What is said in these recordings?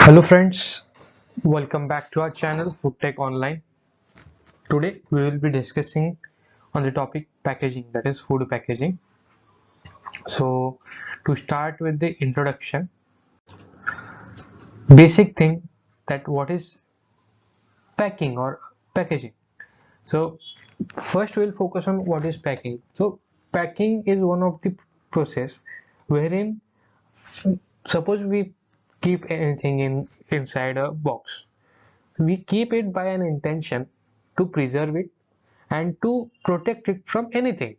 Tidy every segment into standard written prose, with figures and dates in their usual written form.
Hello friends, welcome back to our channel Food Tech Online. Today we will be discussing on the topic packaging, that is food packaging. So to start with the introduction, basic thing that what is packing or packaging. So first we'll focus on what is packing. So packing is one of the process wherein suppose we keep anything inside a box. We keep it by an intention to preserve it and to protect it from anything.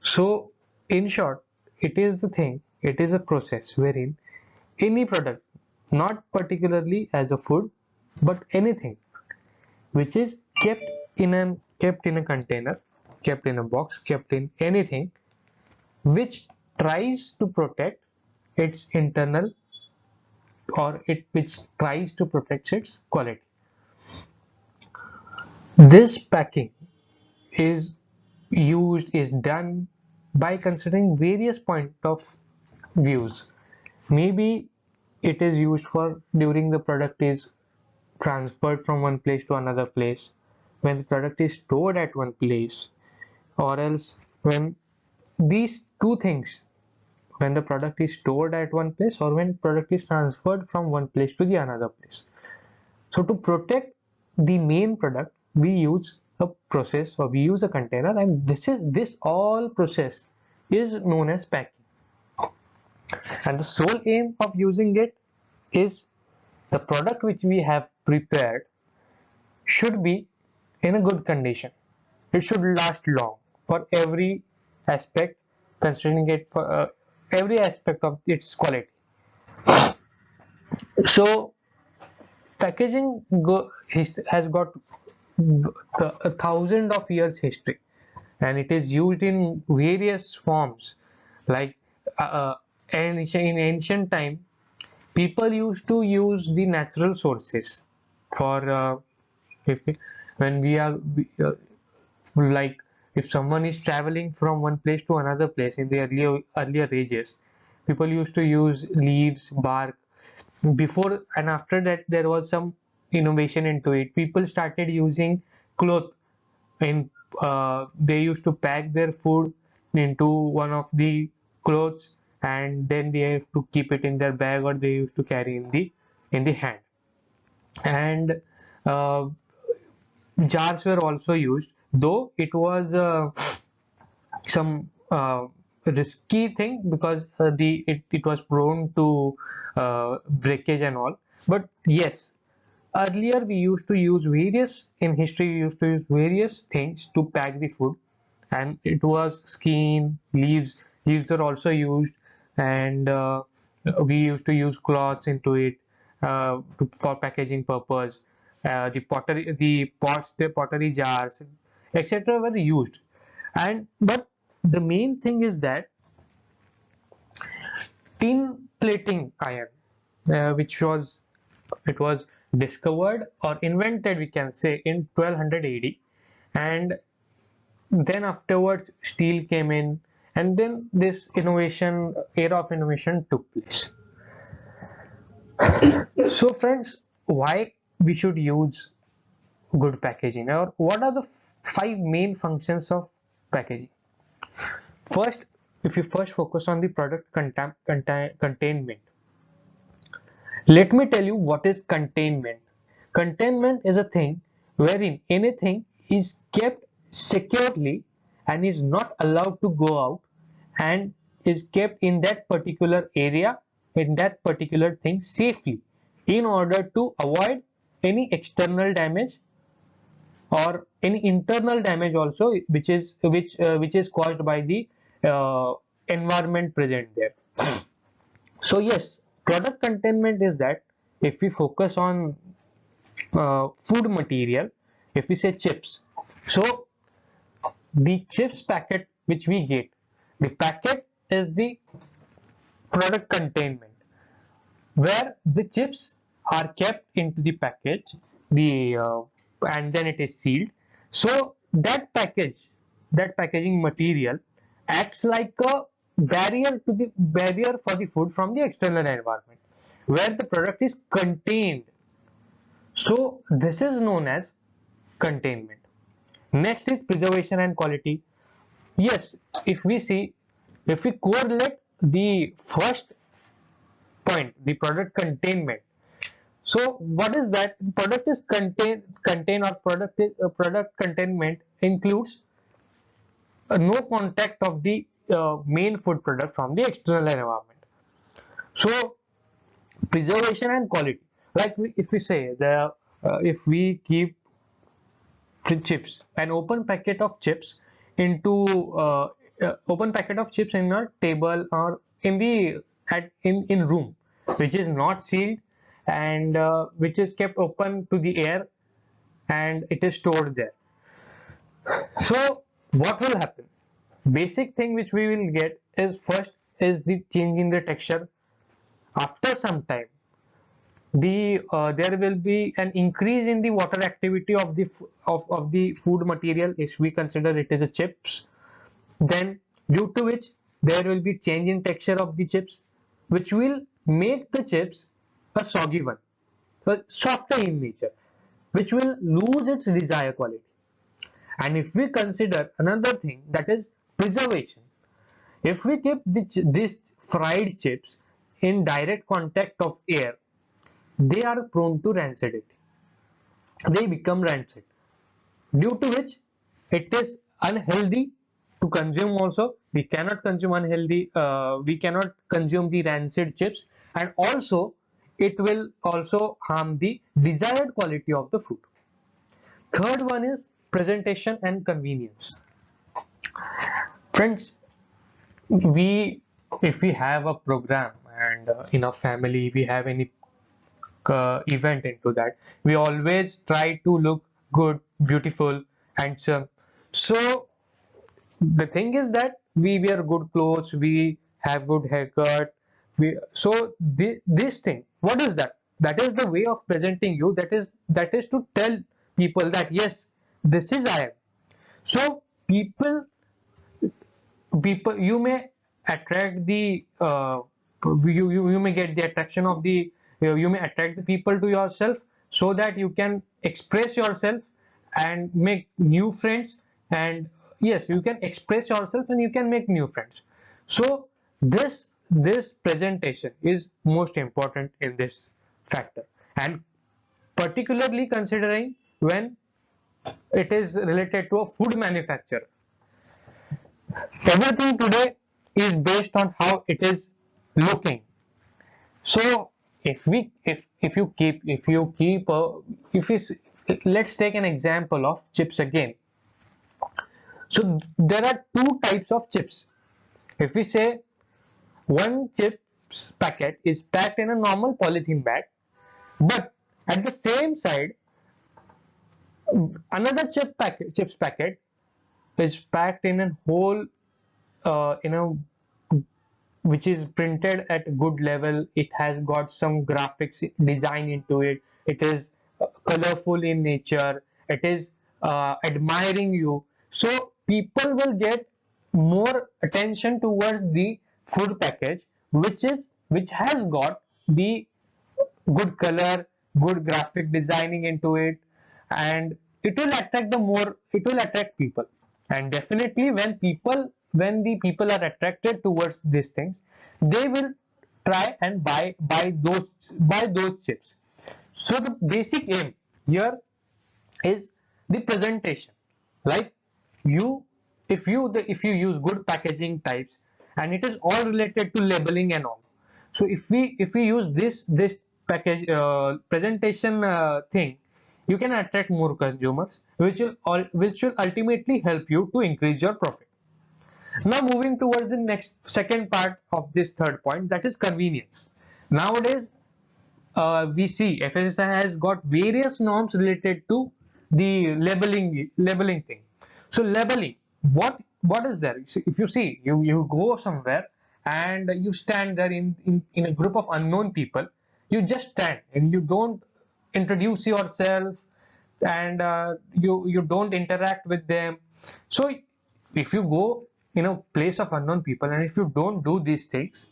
So, in short, it is a process wherein any product, not particularly as a food, but anything which is kept in a container, kept in a box, kept in anything which tries to protect its internal or it which tries to protect its quality. This packing is done by considering various point of views. Maybe it is used for during the product is transferred from one place to another place, when the product is stored at one place, or else when these two things, when the product is stored at one place or when product is transferred from one place to the another place. So to protect the main product, we use a process or we use a container, and this all process is known as packing. And the sole aim of using it is the product which we have prepared should be in a good condition. It should last long for every aspect, considering it for every aspect of its quality. So packaging has got a thousand of years history, and it is used in various forms. Like and in ancient time, people used to use the natural sources for if when we are like if someone is traveling from one place to another place in the earlier ages, people used to use leaves, bark. Before and after that, there was some innovation into it. People started using cloth in they used to pack their food into one of the clothes, and then they have to keep it in their bag, or they used to carry in the hand. And uh, jars were also used, though it was some risky thing because it was prone to breakage and all. But yes, earlier we used to use various in history we used to use various things to pack the food, and it was skin, leaves are also used, and we used to use cloths into it for packaging purpose. The pottery, the pots, the pottery jars, etc. were used. And but the main thing is that tin plating iron, which was it was discovered or invented, we can say, in 1200 AD, and then afterwards steel came in, and then this era of innovation took place. So friends, why we should use good packaging, or what are the five main functions of packaging? First, if you first focus on the product containment, let me tell you what is containment. Containment is a thing wherein anything is kept securely and is not allowed to go out, and is kept in that particular area, in that particular thing safely, in order to avoid any external damage or any internal damage also, which is caused by the uh, environment present there. So yes, product containment is that if we focus on food material, if we say chips, so the chips packet which we get, the packet is the product containment, where the chips are kept into the package, the and then it is sealed. So that packaging material acts like a barrier for the food from the external environment. where the product is contained. So this is known as containment. Next is preservation and quality. Yes, if we correlate the first point, the product containment. So what is that? Product is product containment includes no contact of the main food product from the external environment. So preservation and quality, like if we say if we keep chips, an open packet of chips in a table or in room which is not sealed and which is kept open to the air and it is stored there. So what will happen? Basic thing which we will get is first is the change in the texture. After some time, there will be an increase in the water activity of the food material if we consider it as a chips. Then due to which there will be change in texture of the chips, which will make the chips a soggy one, softer in nature, which will lose its desired quality. And if we consider another thing, that is preservation, if we keep these fried chips in direct contact of air, they are prone to rancidity. They become rancid, due to which it is unhealthy to consume. Also, we cannot consume the rancid chips, and also it will also harm the desired quality of the food. Third one is presentation and convenience. Friends, if we have a program and in our family we have any event into that, we always try to look good, beautiful, handsome. So the thing is that we wear good clothes, we have good haircut, this thing, what is that? That is the way of presenting you. That is to tell people that yes, this is I am. So people you may attract you may get the attraction of you may attract the people to yourself, so that you can express yourself and make new friends. And yes, you can express yourself and you can make new friends. So this presentation is most important in this factor, and particularly considering when it is related to a food manufacturer. Everything today is based on how it is looking. So let's take an example of chips again. So there are two types of chips. If we say one chips packet is packed in a normal polythene bag, but at the same side another chips packet is packed in a whole which is printed at good level. It has got some graphics design into it. It is colorful in nature. It is admiring you. So people will get more attention towards the food package, which has got the good color, good graphic designing into it, and it will attract people. And definitely when the people are attracted towards these things, they will try and buy those chips. So the basic aim here is the presentation. Like if you use good packaging types, and it is all related to labeling and all. So if we use this package presentation thing, you can attract more consumers, which will ultimately help you to increase your profit. Now moving towards the second part of this third point, that is convenience. Nowadays we see FSSAI has got various norms related to the labeling thing. So labeling, what is there? If you see, you go somewhere and you stand there in a group of unknown people, you just stand and you don't introduce yourself, and you don't interact with them. So if you go in a place of unknown people and if you don't do these things,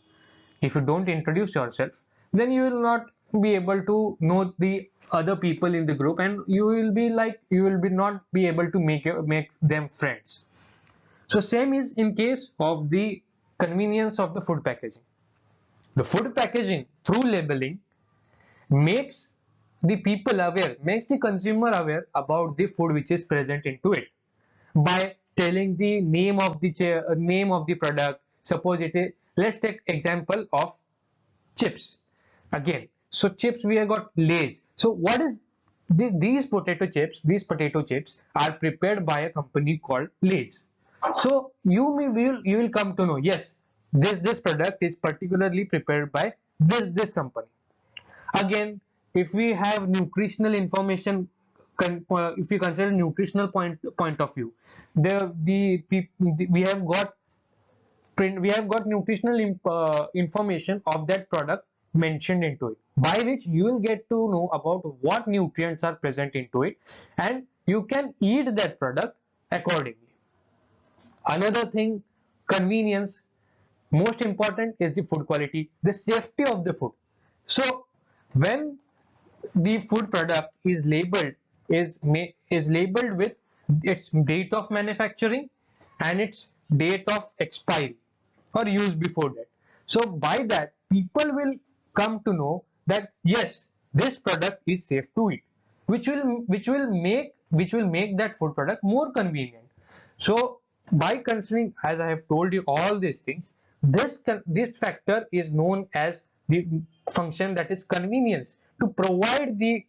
if you don't introduce yourself, then you will not be able to know the other people in the group, and you will be not be able to make them friends. So same is in case of the convenience of the food packaging. The food packaging through labeling makes the people aware, makes the consumer aware about the food which is present into it by telling the name of the product. Suppose it is, let's take example of chips again. So chips, we have got Lay's. So what is these potato chips? These potato chips are prepared by a company called Lay's. So you will come to know, yes, this product is particularly prepared by this company. Again, if we have nutritional information, if we consider nutritional point of view, we have got nutritional information of that product mentioned into it, by which you will get to know about what nutrients are present into it, and you can eat that product accordingly. Another thing, convenience. Most important is the food quality, the safety of the food. So when the food product is labeled, is labeled with its date of manufacturing and its date of expiry or use before that. So by that, people will come to know that yes, this product is safe to eat, which will make that food product more convenient. So by considering, as I have told you all these things, this factor is known as the function, that is convenience, to provide the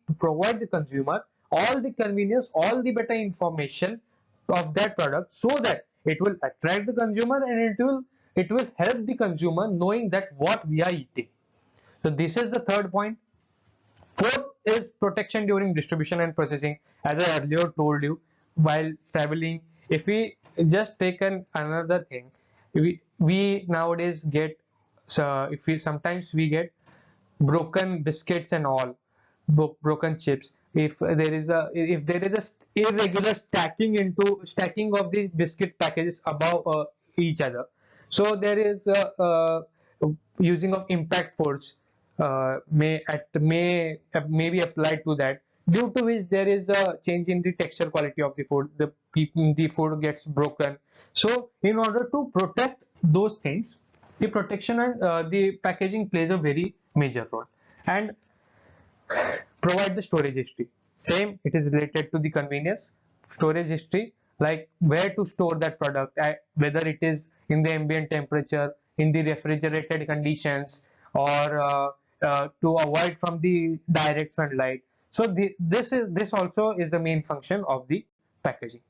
consumer all the convenience, all the better information of that product, so that it will attract the consumer, and it will help the consumer knowing that what we are eating. So this is the third point. Fourth is protection during distribution and processing. As I earlier told you, while traveling, if we just take another thing, we nowadays get, so if we sometimes we get broken biscuits and all, broken chips. If there is a irregular stacking of the biscuit packages above each other, so there is using of impact force may be applied to that, due to which there is a change in the texture quality of the food. The food gets broken. So in order to protect those things, the protection and the packaging plays a very major role. And provide the storage history. Same, it is related to the convenience. Storage history, like where to store that product, whether it is in the ambient temperature, in the refrigerated conditions, or to avoid from the direct sunlight. So this also is the main function of the packaging.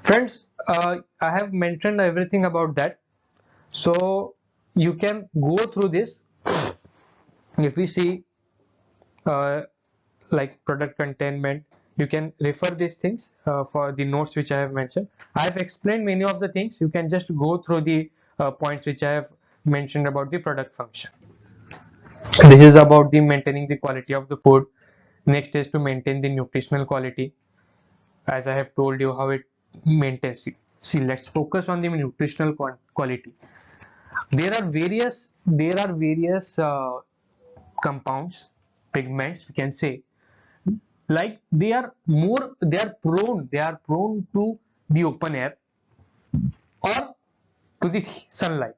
Friends, I have mentioned everything about that, so you can go through this. If we see like product containment, you can refer these things for the notes which I have mentioned. I have explained many of the things. You can just go through the points which I have mentioned about the product function. This is about the maintaining the quality of the food. Next is to maintain the nutritional quality. As I have told you how it maintains. See, let's focus on the nutritional quality. There are various compounds, pigments, we can say, like they are prone to the open air or to the sunlight.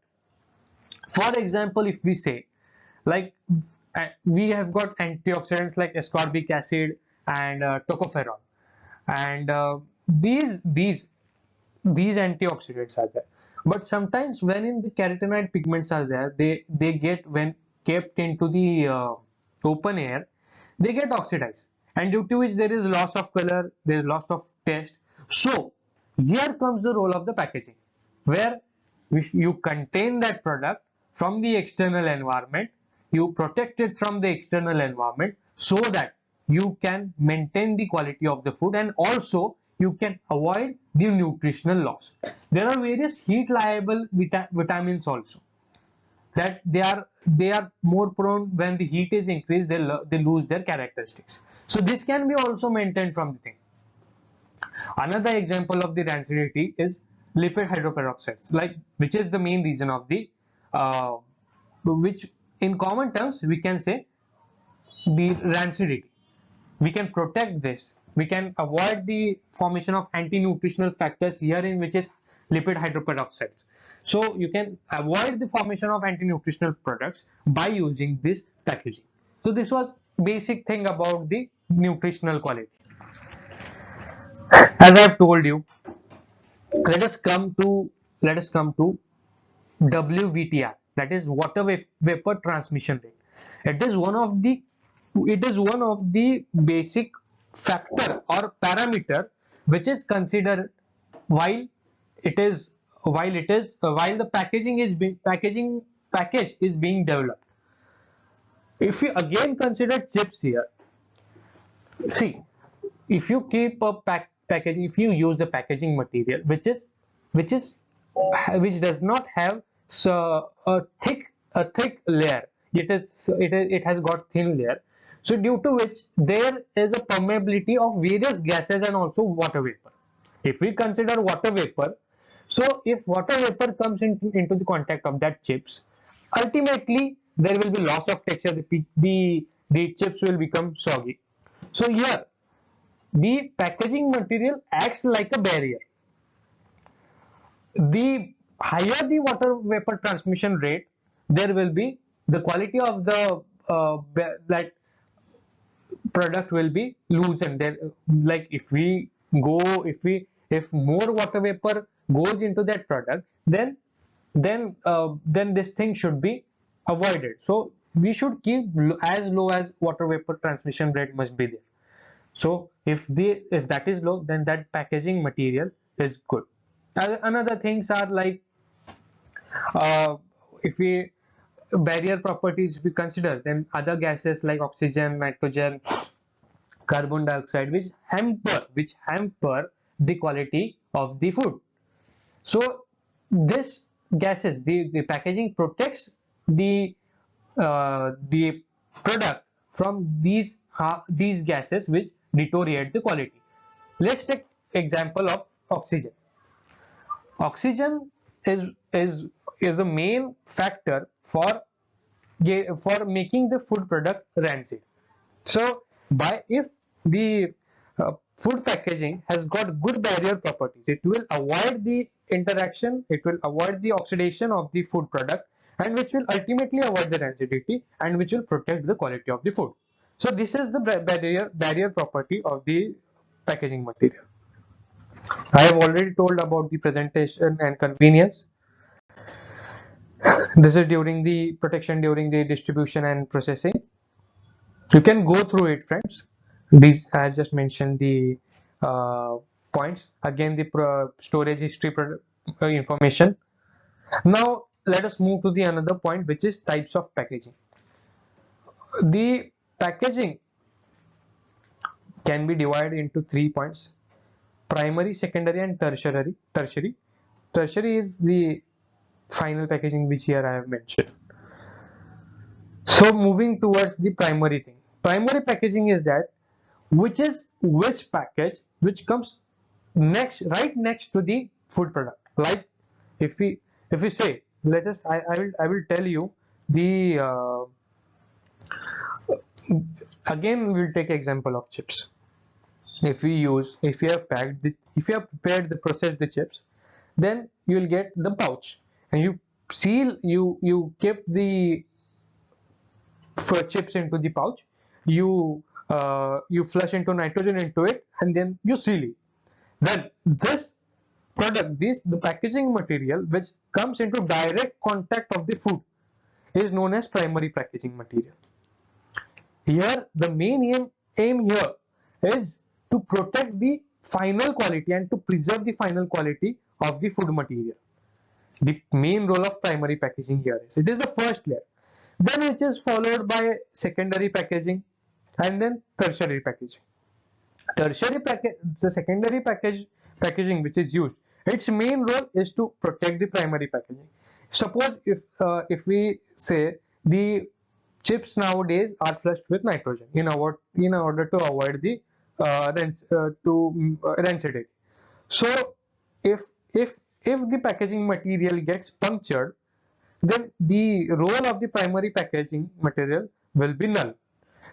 For example, if we say, like we have got antioxidants like ascorbic acid and tocopherol, and these antioxidants are there, but sometimes when in the carotenoid pigments are there, they get, when kept into the open air, they get oxidized, and due to which there is loss of color, there is loss of taste. So here comes the role of the packaging, where you contain that product from the external environment, you protect it from the external environment, so that you can maintain the quality of the food, and also you can avoid the nutritional loss. There are various heat liable vitamins also, that they are more prone, when the heat is increased, they lose their characteristics. So this can be also maintained from the thing. Another example of the rancidity is lipid hydroperoxides, like which is the main reason of the which in common terms we can say the rancidity. We can protect this. We can avoid the formation of anti-nutritional factors herein, which is lipid hydroperoxides. So you can avoid the formation of anti-nutritional products by using this packaging. So this was basic thing about the nutritional quality. As I have told you, let us come to WVTR, that is water vapor transmission rate. It is one of the basic factor or parameter which is considered while the package is being developed. If you again consider chips here, see, if you keep a packaging, if you use a packaging material which does not have a thick layer, it has got thin layer, so due to which there is a permeability of various gases and also water vapor. If we consider water vapor, so if water vapor comes into the contact of that chips, ultimately there will be loss of texture. The chips will become soggy. So here the packaging material acts like a barrier. The higher the water vapor transmission rate, there will be the quality of the that product will be loosened. There, like if more water vapor goes into that product, then this thing should be avoided. So we should keep as low as water vapor transmission rate must be there. So if that is low, then that packaging material is good. Another things are like if we barrier properties, if we consider, then other gases like oxygen, nitrogen, carbon dioxide, which hamper the quality of the food. So this gases, the packaging protects the product from these gases which deteriorate the quality. Let's take example of oxygen. Oxygen is a main factor for making the food product rancid. So if the food packaging has got good barrier properties, it will avoid the interaction, it will avoid the oxidation of the food product, and which will ultimately avoid the rancidity and which will protect the quality of the food. So this is the barrier property of the packaging material. I have already told about the presentation and convenience. This is during the protection during the distribution and processing. You can go through it, friends. These I have just mentioned the points. Again, the storage history information. Now let us move to the another point, which is types of packaging. The packaging can be divided into 3 points: primary, secondary, and tertiary. Tertiary is the final packaging which here I have mentioned. So moving towards the primary thing. Primary packaging is that which package which comes right next to the food product. Like if we say, I will tell you the again we will take example of chips. If you have prepared the processed the chips, then you will get the pouch, and you keep the chips into the pouch, you flush into nitrogen into it, and then you seal it. Then this product, the packaging material which comes into direct contact of the food is known as primary packaging material. Here the main aim here is to protect the final quality and to preserve the final quality of the food material. The main role of primary packaging here is, it is the first layer, then it is followed by secondary packaging and then tertiary packaging. The secondary packaging which is used, its main role is to protect the primary packaging. Suppose if we say the chips nowadays are flushed with nitrogen in order to avoid the rancidity. So if the packaging material gets punctured, then the role of the primary packaging material will be null.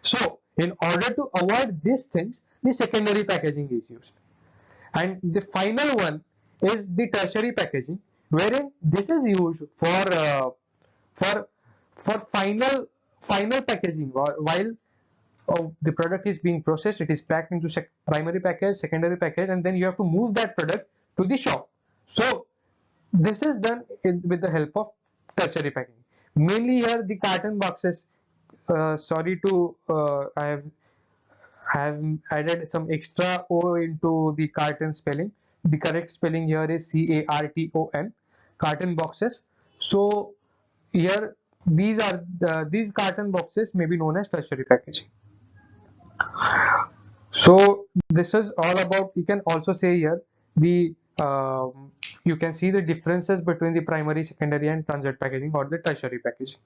So in order to avoid these things, the secondary packaging is used. And the final one is the tertiary packaging, wherein this is used for for final packaging, while the product is being processed, it is packed into primary package, secondary package, and then you have to move that product to the shop. So this is done with the help of tertiary packaging. Mainly here the carton boxes. Sorry to have added some extra O into the carton spelling. The correct spelling here is CARTON, carton boxes. So here these carton boxes may be known as tertiary packaging. So this is all about, you can also say here the you can see the differences between the primary, secondary and transient packaging or the tertiary packaging.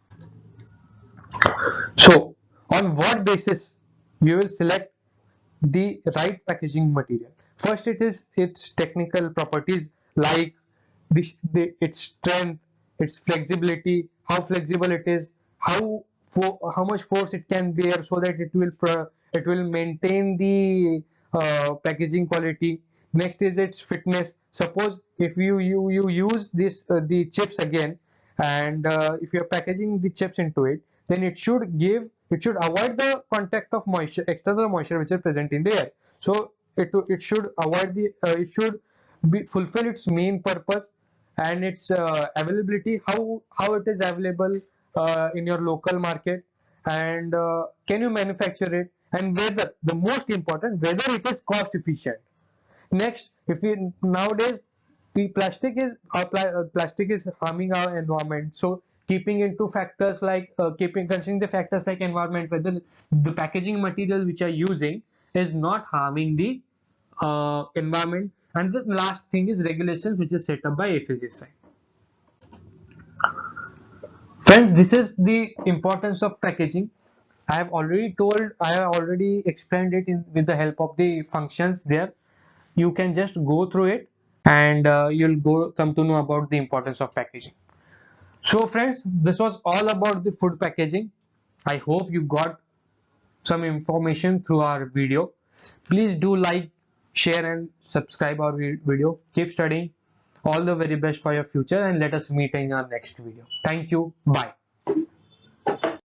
So on what basis you will select the right packaging material? First, it is its technical properties, like its strength, its flexibility, how flexible it is, how much force it can bear, so that it will maintain the packaging quality. Next is its fitness. Suppose if you use this the chips again, and if you are packaging the chips into it, then it should avoid the contact of moisture, external moisture which is present in the air. So it should avoid the it should fulfill its main purpose, and its availability, how it is available in your local market, and can you manufacture it, and whether, the most important, whether it is cost efficient. Next, if we nowadays the plastic is harming our environment, so keeping into factors like considering the factors like environment, whether the packaging material which are using is not harming the environment. And the last thing is regulations which is set up by FSSAI. Friends, this is the importance of packaging. I have already explained it with the help of the functions there. You can just go through it, and you'll come to know about the importance of packaging. So friends, this was all about the food packaging. I hope you got some information through our video. Please do like, share and subscribe our video. Keep studying. All the very best for your future, and let us meet in our next video. Thank you. Bye.